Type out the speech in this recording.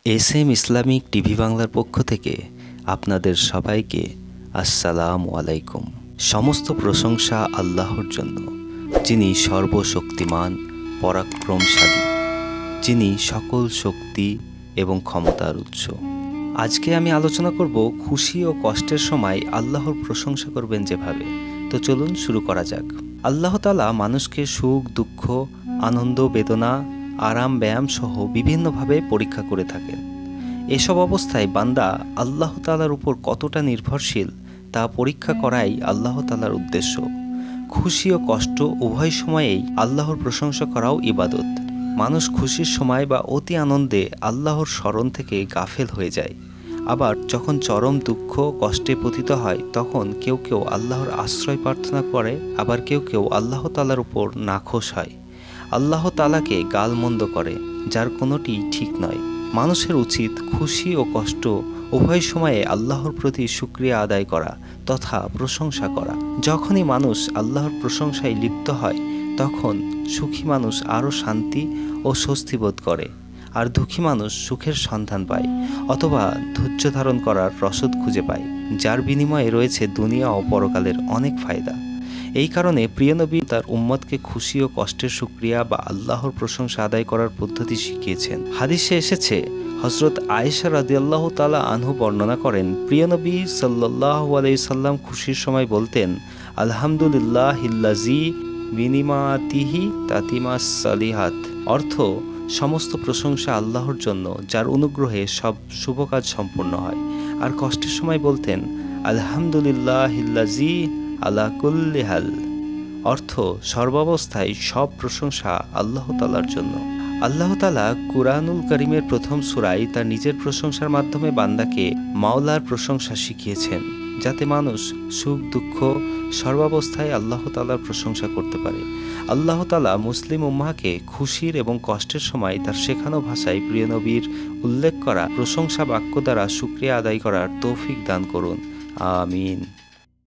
SM Islamic TV বাংলার পক্ষ থেকে আপনাদের সবাইকে আসসালামু আলাইকুম। সমস্ত প্রশংসা আল্লাহর জন্য, যিনি সর্বশক্তিমান, পরাক্রমশালী, যিনি সকল শক্তি এবং ক্ষমতার উৎস। আজকে আমি আলোচনা করব খুশি ও কষ্টের সময় আল্লাহর প্রশংসা করবেন যেভাবে। তো চলুন শুরু করা যাক। আল্লাহ তাআলা মানুষকে সুখ, দুঃখ, আনন্দ, বেদনা, আরাম, ব্যায়াম সহ বিভিন্নভাবে পরীক্ষা করে থাকেন। এসব অবস্থায় বান্দা আল্লাহ তাআলার উপর কতটা নির্ভরশীল তা পরীক্ষা করাই আল্লাহ তাআলার উদ্দেশ্য। খুশি ও কষ্ট উভয় সময়েই আল্লাহর প্রশংসা করাও ইবাদত। মানুষ খুশির সময় বা অতি আনন্দে আল্লাহর স্মরণ থেকে গাফেল হয়ে যায়। আবার যখন চরম দুঃখ, কষ্টে পতিত হয় তখন কেউ কেউ আল্লাহর আশ্রয় প্রার্থনা করে, আবার কেউ কেউ আল্লাহ তাআলার উপর নাখোশ হয়, আল্লাহ তাআলাকে গালমন্দ করে, যার কোনোটি ঠিক নয়। মানুষের উচিত খুশি ও কষ্ট উভয় সময়ে আল্লাহর প্রতি শুকরিয়া আদায় করা তথা প্রশংসা করা। যখনই মানুষ আল্লাহর প্রশংসায় লিপ্ত হয় তখন সুখী মানুষ আরও শান্তি ও স্বস্তি বোধ করে, আর দুঃখী মানুষ সুখের সন্ধান পায় অথবা ধৈর্য ধারণ করার রসদ খুঁজে পায়, যার বিনিময়ে রয়েছে দুনিয়া ও পরকালের অনেক ফায়দা। এই কারণে প্রিয় নবী তার উম্মতকে খুশি ও কষ্টের শুকরিয়া বা আল্লাহর প্রশংসা আদায় করার পদ্ধতি শিখিয়েছেন। হাদিসে এসেছে, হযরত আয়েশা রাদিয়াল্লাহু তাআলা আনহু বর্ণনা করেন, প্রিয় নবী সাল্লাল্লাহু আলাইহি সাল্লাম খুশির সময় বলতেন, আলহামদুলিল্লাহিল্লাযী বিনিমাতিহি তাতিমাস সালিহাত। অর্থ, সমস্ত প্রশংসা আল্লাহর জন্য, যার অনুগ্রহে সব শুভ কাজ সম্পূর্ণ হয়। আর কষ্টের সময় বলতেন, আলহামদুলিল্লাহিল্লাযী আলা কুল্লি হাল। অর্থ, সর্বাবস্থায় সব প্রশংসা আল্লাহ তাআলার জন্য। আল্লাহ তাআলা কুরআনুল কারীমের প্রথম সূরায় তার নিজের প্রশংসার মাধ্যমে বান্দাকে মাওলার প্রশংসা শিখিয়েছেন, যাতে মানুষ সুখ দুঃখ সর্বাবস্থায় আল্লাহ তাআলার প্রশংসা করতে পারে। আল্লাহ তাআলা মুসলিম উম্মাহকে খুশির এবং কষ্টের সময় তার শেখানো ভাষায় প্রিয় নবীর উল্লেখ করা প্রশংসা বাক্য দ্বারা শুকরিয়া আদায় করার তৌফিক দান করুন। আমিন।